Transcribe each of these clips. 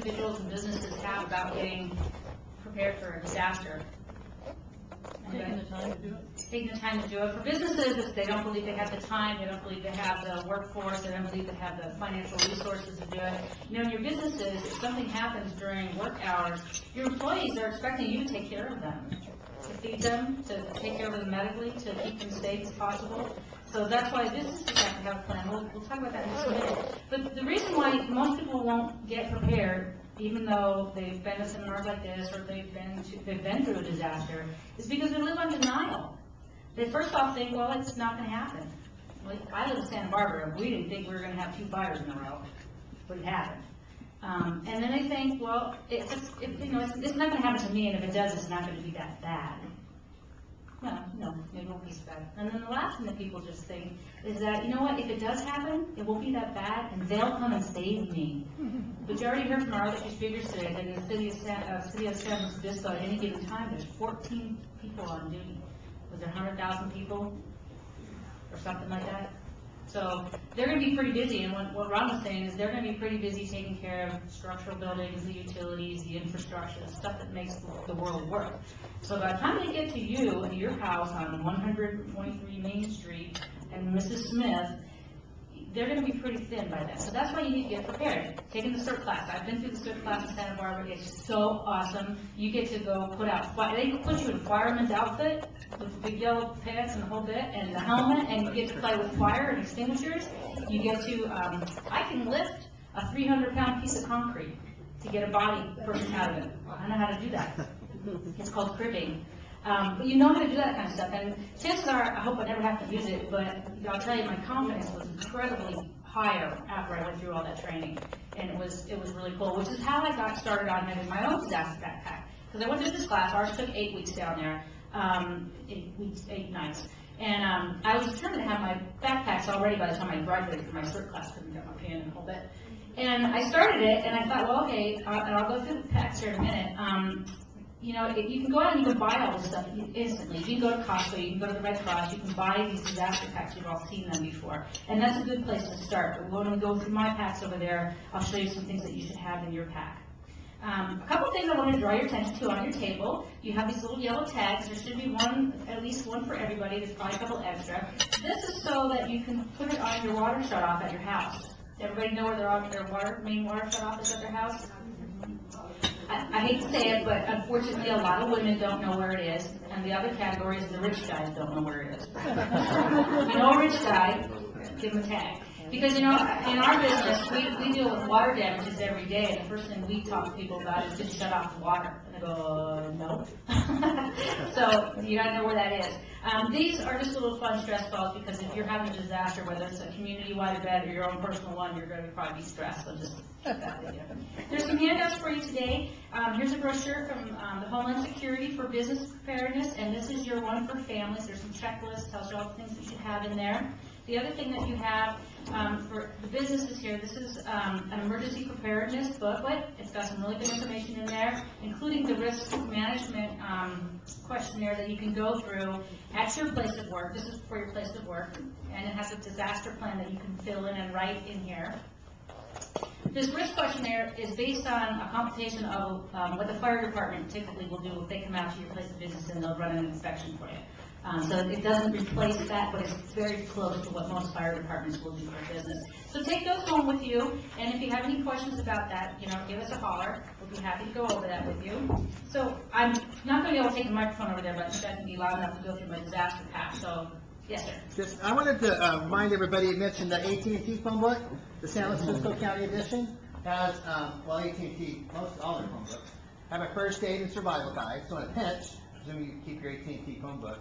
individuals and businesses have about getting prepared for a disaster? Taking the time to do it. Taking the time to do it. For businesses, if they don't believe they have the time, they don't believe they have the workforce, they don't believe they have the financial resources to do it. You know, in your businesses, if something happens during work hours, your employees are expecting you to take care of them, to feed them, to take care of them medically, to keep them safe as possible. So that's why businesses have to have a plan. We'll talk about that in just a minute. But the reason why most people won't get prepared, even though they've been to seminars like this or they've been through a disaster, is because they live on denial. They first off think, well, it's not going to happen. Like, I live in Santa Barbara. We didn't think we were going to have 2 fires in a row, but it happened. And then they think, well, it's not going to happen to me, and if it does, it's not going to be that bad. No, maybe it won't be so bad. And then the last thing that people just think is that, you know what, if it does happen, it won't be that bad, and they'll come and save me. But you already heard from our other two speakers today that in the city of San Francisco, at any given time, there's 14 people on duty. Was there 100,000 people or something like that? So they're going to be pretty busy, and what Ron was saying is they're going to be pretty busy taking care of structural buildings, the utilities, the infrastructure, the stuff that makes the world work. So by the time they get to you and your house on 123 Main Street and Mrs. Smith, they're going to be pretty thin by then. So that's why you need to get prepared. Taking the CERT class. I've been through the CERT class in Santa Barbara. It's so awesome. You get to go put out fire. They put you in fireman's outfit with the big yellow pants and the whole bit and the helmet, and you get to play with fire and extinguishers. You get to, I can lift a 300-pound piece of concrete to get a body person out of it. I know how to do that. It's called cribbing. But you know how to do that kind of stuff, and chances are, I hope I never have to use it, but I'll tell you, my confidence was incredibly higher after I went through all that training, and it was really cool, which is how I got started on having my own disaster backpack. Because I went through this class, ours took 8 weeks down there, 8 nights, and I was determined to have my backpacks all ready by the time I graduated from my CERT class, couldn't get my pen and the whole bit. And I started it, and I thought, well, okay, and I'll go through the packs here in a minute. You know, you can go out and you can buy all this stuff instantly. You can go to Costco, you can go to the Red Cross, you can buy these disaster packs. You've all seen them before. And that's a good place to start. But when we go through my packs over there, I'll show you some things that you should have in your pack. A couple things I want to draw your attention to on your table. You have these little yellow tags. There should be one, at least one for everybody. There's probably a couple extra. This is so that you can put it on your water shut-off at your house. Does everybody know where their main water shut-off is at their house? I hate to say it, but unfortunately a lot of women don't know where it is, and the other category is the rich guys don't know where it is. If you know a rich guy, give him a tag. Because, you know, in our business, we deal with water damages every day, and the first thing we talk to people about is just shut off the water. And they go, no. So you gotta know where that is. These are just little fun stress balls, because if you're having a disaster, whether it's a community-wide event or your own personal one, you're going to probably be stressed. So just keep that with you. There's some handouts for you today. Here's a brochure from the Homeland Security for business preparedness, and this is your one for families. There's some checklists, tells you all the things that you should have in there. The other thing that you have for the businesses here, this is an emergency preparedness booklet. It's got some really good information in there, including the risk management questionnaire that you can go through at your place of work. This is for your place of work, and it has a disaster plan that you can fill in and write in here. This risk questionnaire is based on a computation of what the fire department typically will do if they come out to your place of business and they'll run an inspection for you. So it doesn't replace that, but it's very close to what most fire departments will do for business. So take those home with you, and if you have any questions about that, you know, give us a holler. We'll be happy to go over that with you. So I'm not going to be able to take the microphone over there, but I think I can be loud enough to go through my disaster pack. So, yes, sir. I wanted to remind everybody, you mentioned the AT&T phone book, the San Francisco County edition, has, well, AT&T, most all their phone books, have a first aid and survival guide. So in a pinch, presuming you keep your AT&T phone book,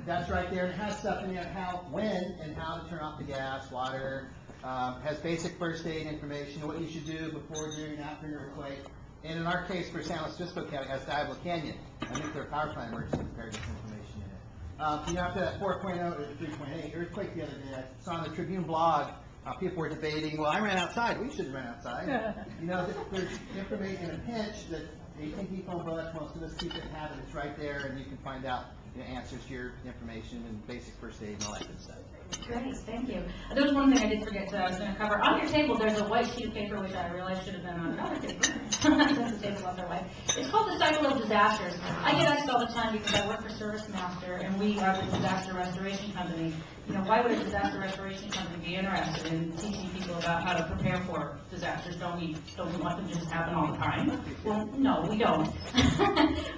that's right there. It has stuff in there how, when, and how to turn off the gas, water. Has basic first aid information, what you should do before, during, and after an earthquake. And in our case for San Francisco County, it has Diablo Canyon, a nuclear power plant emergency preparedness information in it. You know, after that 4.0 or 3.8 earthquake the other day, I saw on the Tribune blog, people were debating, well, I ran outside. We shouldn't run outside. You know, there's information in a pinch that the AT&T phone book, most of us keep it and have it. It's right there, and you can find out the answers to your information and basic first aid and all that good stuff. Great, thank you. There was one thing I did forget that I was gonna cover. On your table, there's a white sheet of paper, which I realized should have been on another paper. Since the table left their white. It's called the cycle of disasters. I get asked all the time because I work for ServiceMaster, and we are the disaster restoration company. You know, why would a disaster restoration company be interested in teaching people about how to prepare for disasters? Don't we want them to just happen all the time? Well, no, we don't.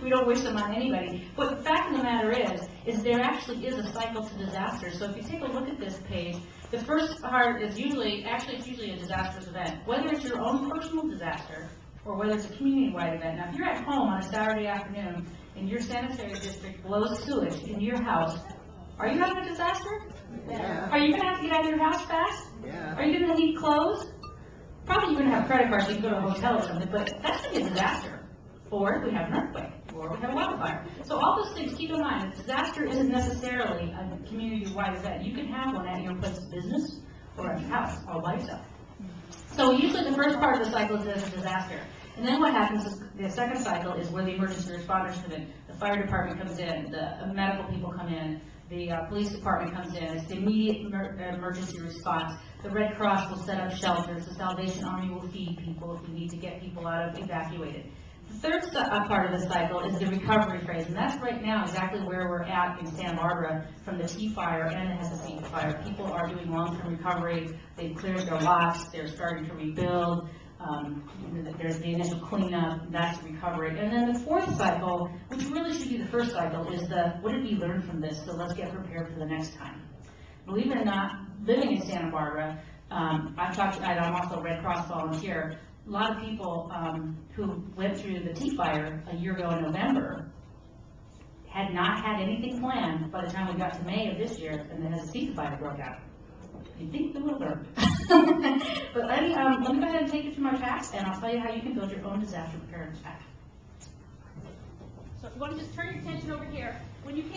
We don't wish them on anybody. But the fact of the matter is there actually is a cycle to disaster. So if you take a look at this page, the first part is usually a disastrous event. Whether it's your own personal disaster or whether it's a community-wide event. Now, if you're at home on a Saturday afternoon and your sanitary district blows sewage into your house, are you having a disaster? Yeah. Are you going to have to get out of your house fast? Yeah. Are you going to need clothes? Probably you're going to have credit cards so you can go to a hotel or something, but that's going to be a disaster. Or if we have an earthquake, or we have a wildfire. So all those things, keep in mind, a disaster isn't necessarily a community-wide event. You can have one at your place of business or at your house all by yourself. So usually the first part of the cycle is a disaster. And then what happens is the second cycle is where the emergency responders come in. The fire department comes in, the medical people come in, the police department comes in. It's the immediate emergency response. The Red Cross will set up shelters. The Salvation Army will feed people if we need to get people out of evacuated. The third part of the cycle is the recovery phase, and that's right now exactly where we're at in Santa Barbara from the T fire and the Hesapete fire. People are doing long-term recovery. They've cleared their lots. They're starting to rebuild. There's the initial cleanup. That's recovery. And then the fourth cycle, which really should be the first cycle, is the what did we learn from this? So let's get prepared for the next time. Believe it or not, living in Santa Barbara, I'm also a Red Cross volunteer. A lot of people who went through the T fire a year ago in November had not had anything planned by the time we got to May of this year, and the Hesapete fire broke out. You think we will learn. But let me go ahead and take you through my facts, and I'll tell you how you can build your own disaster preparedness pack. So if you want to just turn your attention over here, when you came